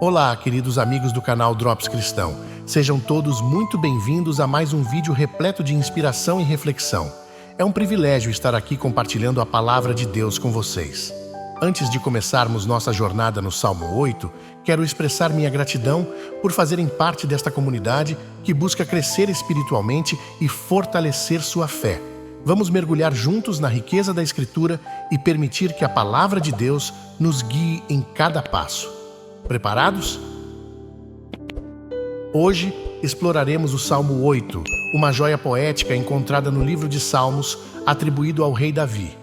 Olá, queridos amigos do canal Drops Cristão. Sejam todos muito bem-vindos a mais um vídeo repleto de inspiração e reflexão. É um privilégio estar aqui compartilhando a palavra de Deus com vocês. Antes de começarmos nossa jornada no Salmo 8, quero expressar minha gratidão por fazerem parte desta comunidade que busca crescer espiritualmente e fortalecer sua fé. Vamos mergulhar juntos na riqueza da Escritura e permitir que a palavra de Deus nos guie em cada passo. Preparados? Hoje exploraremos o Salmo 8, uma joia poética encontrada no livro de Salmos, atribuído ao rei Davi.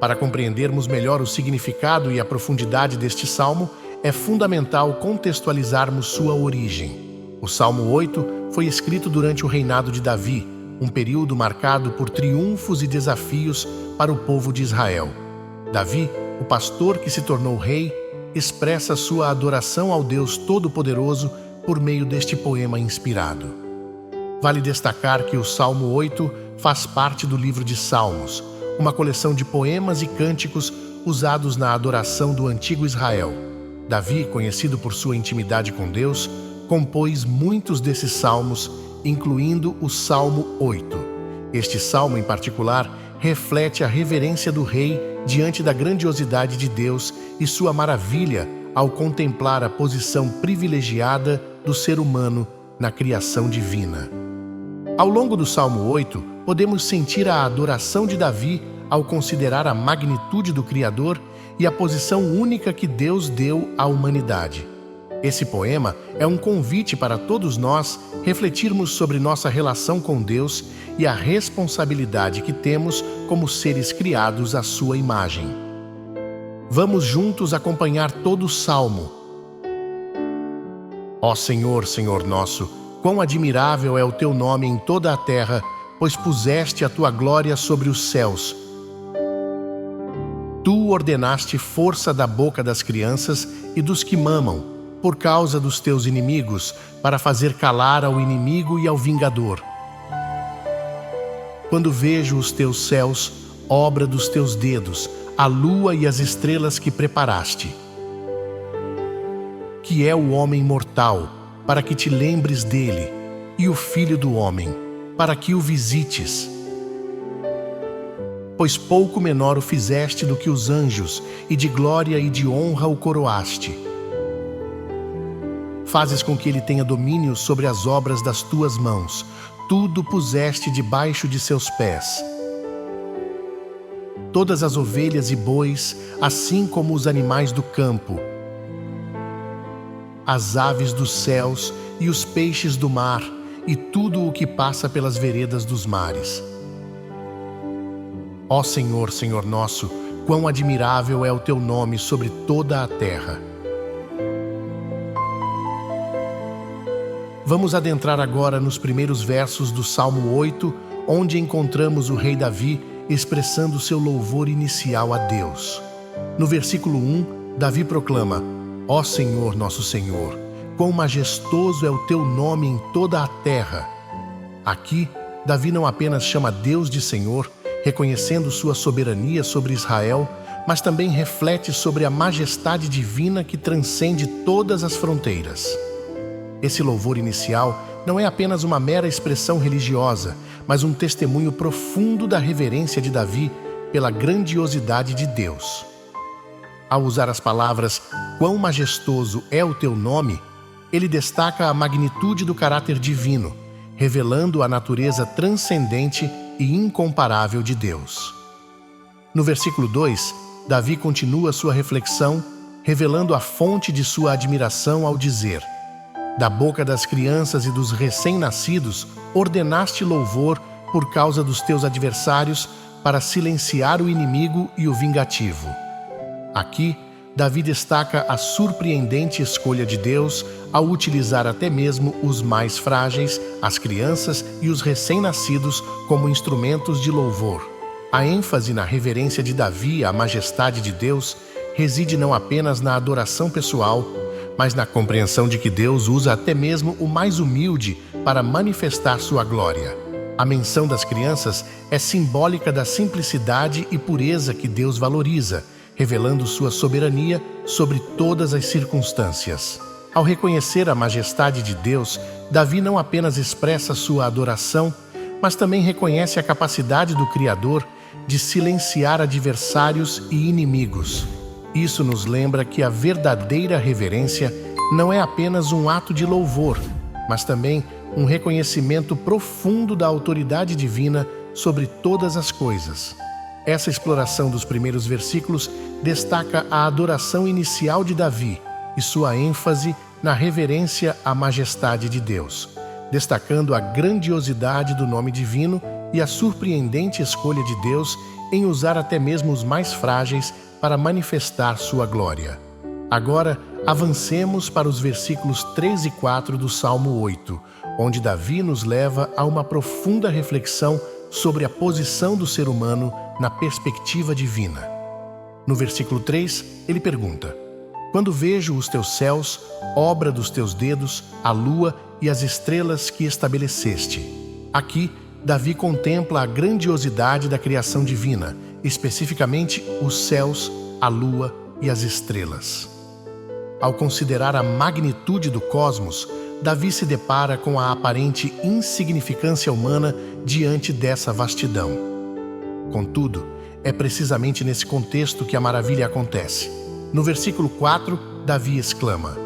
Para compreendermos melhor o significado e a profundidade deste salmo, é fundamental contextualizarmos sua origem. O Salmo 8 foi escrito durante o reinado de Davi, um período marcado por triunfos e desafios para o povo de Israel. Davi, o pastor que se tornou rei, expressa sua adoração ao Deus Todo-Poderoso por meio deste poema inspirado. Vale destacar que o Salmo 8 faz parte do livro de Salmos, uma coleção de poemas e cânticos usados na adoração do antigo Israel. Davi, conhecido por sua intimidade com Deus, compôs muitos desses salmos, incluindo o Salmo 8. Este salmo, em particular, reflete a reverência do rei diante da grandiosidade de Deus e sua maravilha ao contemplar a posição privilegiada do ser humano na criação divina. Ao longo do Salmo 8, podemos sentir a adoração de Davi ao considerar a magnitude do Criador e a posição única que Deus deu à humanidade. Esse poema é um convite para todos nós refletirmos sobre nossa relação com Deus e a responsabilidade que temos como seres criados à sua imagem. Vamos juntos acompanhar todo o Salmo. Ó Senhor, Senhor nosso, quão admirável é o teu nome em toda a terra, pois puseste a tua glória sobre os céus. Tu ordenaste força da boca das crianças e dos que mamam, por causa dos teus inimigos, para fazer calar ao inimigo e ao vingador. Quando vejo os teus céus, obra dos teus dedos, a lua e as estrelas que preparaste. Que é o homem mortal, para que te lembres dele, e o filho do homem, para que o visites. Pois pouco menor o fizeste do que os anjos, e de glória e de honra o coroaste. Fazes com que ele tenha domínio sobre as obras das tuas mãos. Tudo puseste debaixo de seus pés. Todas as ovelhas e bois, assim como os animais do campo, as aves dos céus e os peixes do mar, e tudo o que passa pelas veredas dos mares. Ó Senhor, Senhor nosso, quão admirável é o teu nome sobre toda a terra. Vamos adentrar agora nos primeiros versos do Salmo 8, onde encontramos o rei Davi expressando seu louvor inicial a Deus. No versículo 1, Davi proclama: Ó Senhor, nosso Senhor, quão majestoso é o teu nome em toda a terra. Aqui, Davi não apenas chama Deus de Senhor, reconhecendo sua soberania sobre Israel, mas também reflete sobre a majestade divina que transcende todas as fronteiras. Esse louvor inicial não é apenas uma mera expressão religiosa, mas um testemunho profundo da reverência de Davi pela grandiosidade de Deus. Ao usar as palavras "quão majestoso é o teu nome", ele destaca a magnitude do caráter divino, revelando a natureza transcendente e incomparável de Deus. No versículo 2, Davi continua sua reflexão, revelando a fonte de sua admiração ao dizer: Da boca das crianças e dos recém-nascidos, ordenaste louvor por causa dos teus adversários, para silenciar o inimigo e o vingativo. Aqui, Davi destaca a surpreendente escolha de Deus ao utilizar até mesmo os mais frágeis, as crianças e os recém-nascidos como instrumentos de louvor. A ênfase na reverência de Davi à majestade de Deus reside não apenas na adoração pessoal, mas na compreensão de que Deus usa até mesmo o mais humilde para manifestar sua glória. A menção das crianças é simbólica da simplicidade e pureza que Deus valoriza, revelando sua soberania sobre todas as circunstâncias. Ao reconhecer a majestade de Deus, Davi não apenas expressa sua adoração, mas também reconhece a capacidade do Criador de silenciar adversários e inimigos. Isso nos lembra que a verdadeira reverência não é apenas um ato de louvor, mas também um reconhecimento profundo da autoridade divina sobre todas as coisas. Essa exploração dos primeiros versículos destaca a adoração inicial de Davi e sua ênfase na reverência à majestade de Deus, destacando a grandiosidade do nome divino e a surpreendente escolha de Deus em usar até mesmo os mais frágeis para manifestar sua glória. Agora, avancemos para os versículos 3 e 4 do Salmo 8, onde Davi nos leva a uma profunda reflexão sobre a posição do ser humano na perspectiva divina. No versículo 3, ele pergunta: quando vejo os teus céus, obra dos teus dedos, a lua e as estrelas que estabeleceste. Aqui, Davi contempla a grandiosidade da criação divina, especificamente os céus, a lua e as estrelas. Ao considerar a magnitude do cosmos, Davi se depara com a aparente insignificância humana diante dessa vastidão. Contudo, é precisamente nesse contexto que a maravilha acontece. No versículo 4, Davi exclama: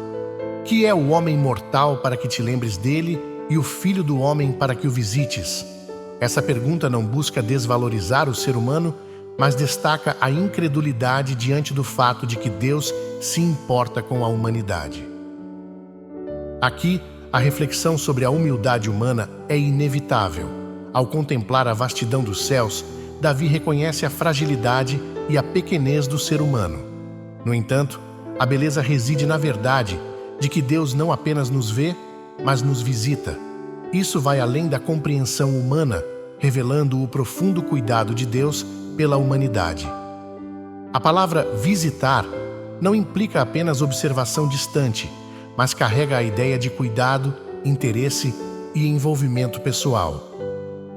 que é o homem mortal para que te lembres dele e o filho do homem para que o visites? Essa pergunta não busca desvalorizar o ser humano, mas destaca a incredulidade diante do fato de que Deus se importa com a humanidade. Aqui, a reflexão sobre a humildade humana é inevitável. Ao contemplar a vastidão dos céus, Davi reconhece a fragilidade e a pequenez do ser humano. No entanto, a beleza reside na verdade de que Deus não apenas nos vê, mas nos visita. Isso vai além da compreensão humana, revelando o profundo cuidado de Deus pela humanidade. A palavra visitar não implica apenas observação distante, mas carrega a ideia de cuidado, interesse e envolvimento pessoal.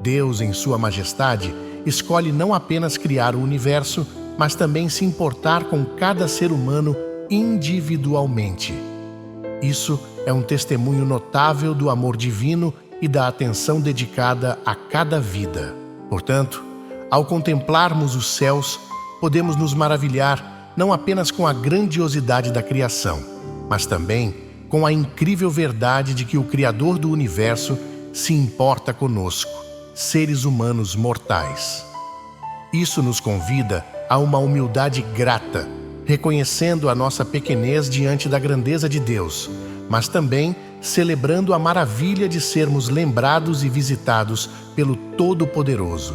Deus, em sua majestade, escolhe não apenas criar o universo, mas também se importar com cada ser humano individualmente. Isso é um testemunho notável do amor divino e da atenção dedicada a cada vida. Portanto, ao contemplarmos os céus, podemos nos maravilhar não apenas com a grandiosidade da criação, mas também com a incrível verdade de que o Criador do universo se importa conosco, seres humanos mortais. Isso nos convida a uma humildade grata, reconhecendo a nossa pequenez diante da grandeza de Deus, mas também celebrando a maravilha de sermos lembrados e visitados pelo Todo-Poderoso.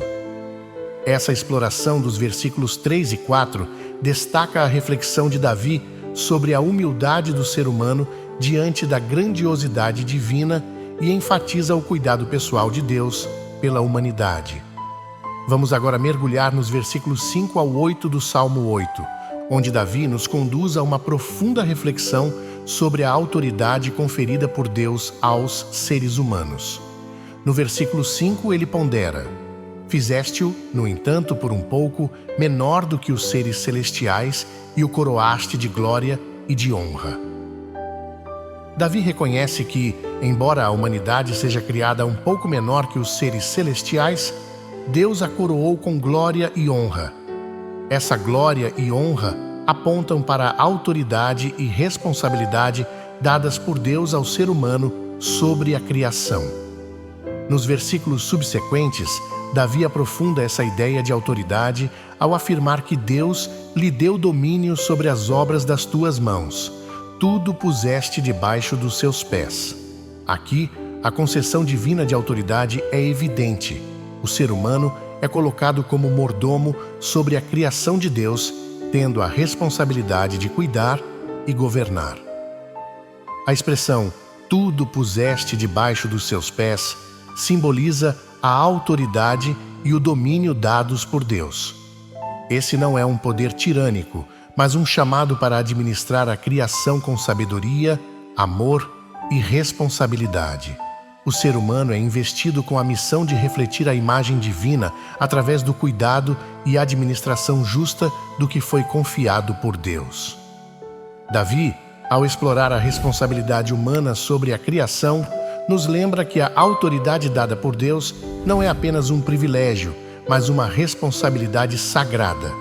Essa exploração dos versículos 3 e 4 destaca a reflexão de Davi sobre a humildade do ser humano diante da grandiosidade divina e enfatiza o cuidado pessoal de Deus pela humanidade. Vamos agora mergulhar nos versículos 5 ao 8 do Salmo 8, onde Davi nos conduz a uma profunda reflexão sobre a autoridade conferida por Deus aos seres humanos. No versículo 5 ele pondera: fizeste-o, no entanto, por um pouco, menor do que os seres celestiais e o coroaste de glória e de honra. Davi reconhece que, embora a humanidade seja criada um pouco menor que os seres celestiais, Deus a coroou com glória e honra. Essa glória e honra apontam para a autoridade e responsabilidade dadas por Deus ao ser humano sobre a criação. Nos versículos subsequentes, Davi aprofunda essa ideia de autoridade ao afirmar que Deus lhe deu domínio sobre as obras das tuas mãos. Tudo puseste debaixo dos seus pés. Aqui, a concessão divina de autoridade é evidente. O ser humano é colocado como mordomo sobre a criação de Deus, tendo a responsabilidade de cuidar e governar. A expressão "tudo puseste debaixo dos seus pés" simboliza a autoridade e o domínio dados por Deus. Esse não é um poder tirânico, mas um chamado para administrar a criação com sabedoria, amor e responsabilidade. O ser humano é investido com a missão de refletir a imagem divina através do cuidado e administração justa do que foi confiado por Deus. Davi, Ao explorar a responsabilidade humana sobre a criação, nos lembra que a autoridade dada por Deus não é apenas um privilégio, mas uma responsabilidade sagrada.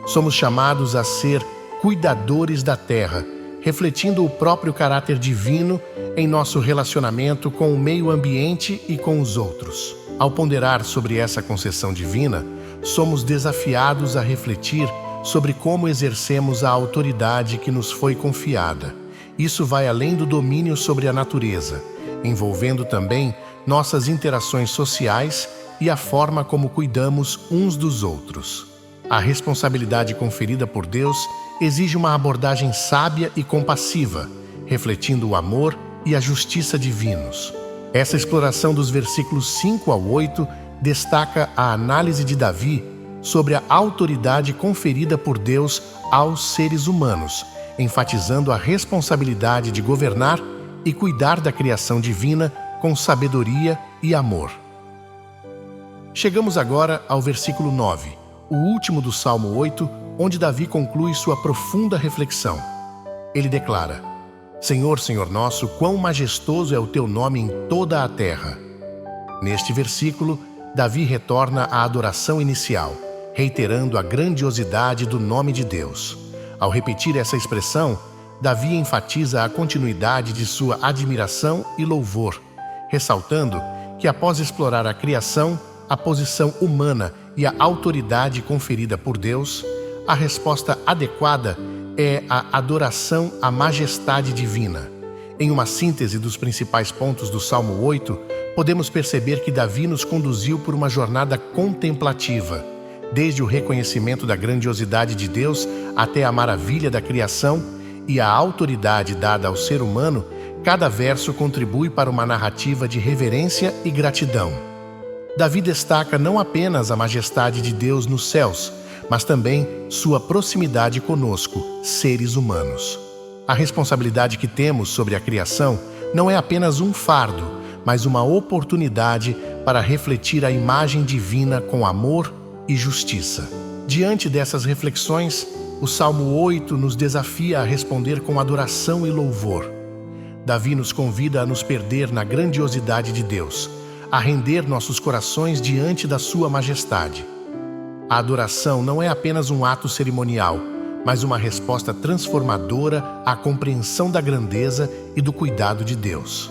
Somos chamados a ser cuidadores da terra, refletindo o próprio caráter divino em nosso relacionamento com o meio ambiente e com os outros. Ao ponderar sobre essa concessão divina, somos desafiados a refletir sobre como exercemos a autoridade que nos foi confiada. Isso vai além do domínio sobre a natureza, envolvendo também nossas interações sociais e a forma como cuidamos uns dos outros. A responsabilidade conferida por Deus exige uma abordagem sábia e compassiva, refletindo o amor e a justiça divinos. Essa exploração dos versículos 5 ao 8 destaca a análise de Davi sobre a autoridade conferida por Deus aos seres humanos, enfatizando a responsabilidade de governar e cuidar da criação divina com sabedoria e amor. Chegamos agora ao versículo 9, o último do Salmo 8, onde Davi conclui sua profunda reflexão. Ele declara: Senhor, Senhor nosso, quão majestoso é o teu nome em toda a terra. Neste versículo, Davi retorna à adoração inicial, reiterando a grandiosidade do nome de Deus. Ao repetir essa expressão, Davi enfatiza a continuidade de sua admiração e louvor, ressaltando que após explorar a criação, a posição humana e a autoridade conferida por Deus, a resposta adequada é a adoração à majestade divina. Em uma síntese dos principais pontos do Salmo 8, podemos perceber que Davi nos conduziu por uma jornada contemplativa, desde o reconhecimento da grandiosidade de Deus até a maravilha da criação e a autoridade dada ao ser humano. Cada verso contribui para uma narrativa de reverência e gratidão. Davi destaca não apenas a majestade de Deus nos céus, mas também sua proximidade conosco, seres humanos. A responsabilidade que temos sobre a criação não é apenas um fardo, mas uma oportunidade para refletir a imagem divina com amor e justiça. Diante dessas reflexões, o Salmo 8 nos desafia a responder com adoração e louvor. Davi nos convida a nos perder na grandiosidade de Deus, a render nossos corações diante da sua majestade. A adoração não é apenas um ato cerimonial, mas uma resposta transformadora à compreensão da grandeza e do cuidado de Deus.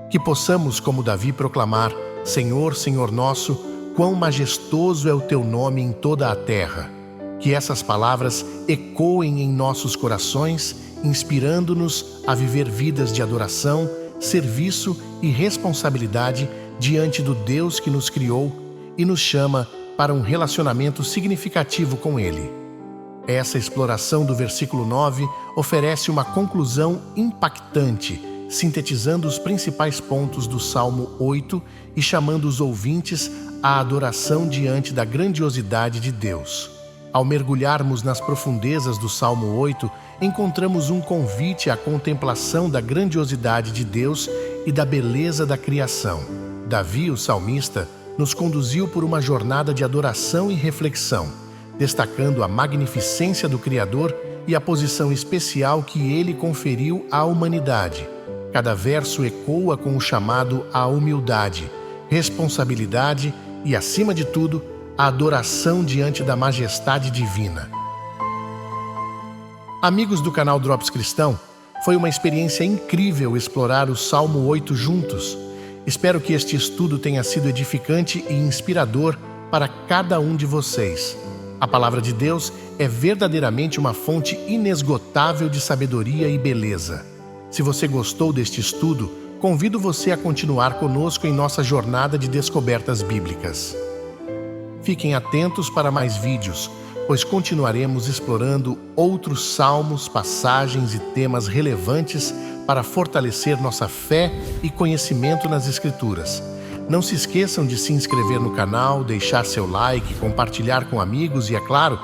Que possamos, como Davi, proclamar: Senhor, Senhor nosso, quão majestoso é o teu nome em toda a terra. Que essas palavras ecoem em nossos corações, inspirando-nos a viver vidas de adoração, serviço e responsabilidade diante do Deus que nos criou e nos chama para um relacionamento significativo com Ele. Essa exploração do versículo 9 oferece uma conclusão impactante, sintetizando os principais pontos do Salmo 8 e chamando os ouvintes à adoração diante da grandiosidade de Deus. Ao mergulharmos nas profundezas do Salmo 8, encontramos um convite à contemplação da grandiosidade de Deus e da beleza da criação. Davi, o salmista, nos conduziu por uma jornada de adoração e reflexão, destacando a magnificência do Criador e a posição especial que ele conferiu à humanidade. Cada verso ecoa com o chamado à humildade, responsabilidade e, acima de tudo, a adoração diante da majestade divina. Amigos do canal Drops Cristão, foi uma experiência incrível explorar o Salmo 8 juntos. Espero que este estudo tenha sido edificante e inspirador para cada um de vocês. A palavra de Deus é verdadeiramente uma fonte inesgotável de sabedoria e beleza. Se você gostou deste estudo, convido você a continuar conosco em nossa jornada de descobertas bíblicas. Fiquem atentos para mais vídeos, pois continuaremos explorando outros salmos, passagens e temas relevantes para fortalecer nossa fé e conhecimento nas Escrituras. Não se esqueçam de se inscrever no canal, deixar seu like, compartilhar com amigos e, é claro,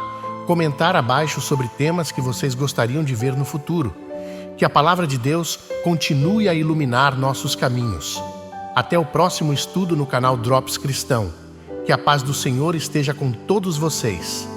comentar abaixo sobre temas que vocês gostariam de ver no futuro. Que a palavra de Deus continue a iluminar nossos caminhos. Até o próximo estudo no canal Drops Cristão. Que a paz do Senhor esteja com todos vocês.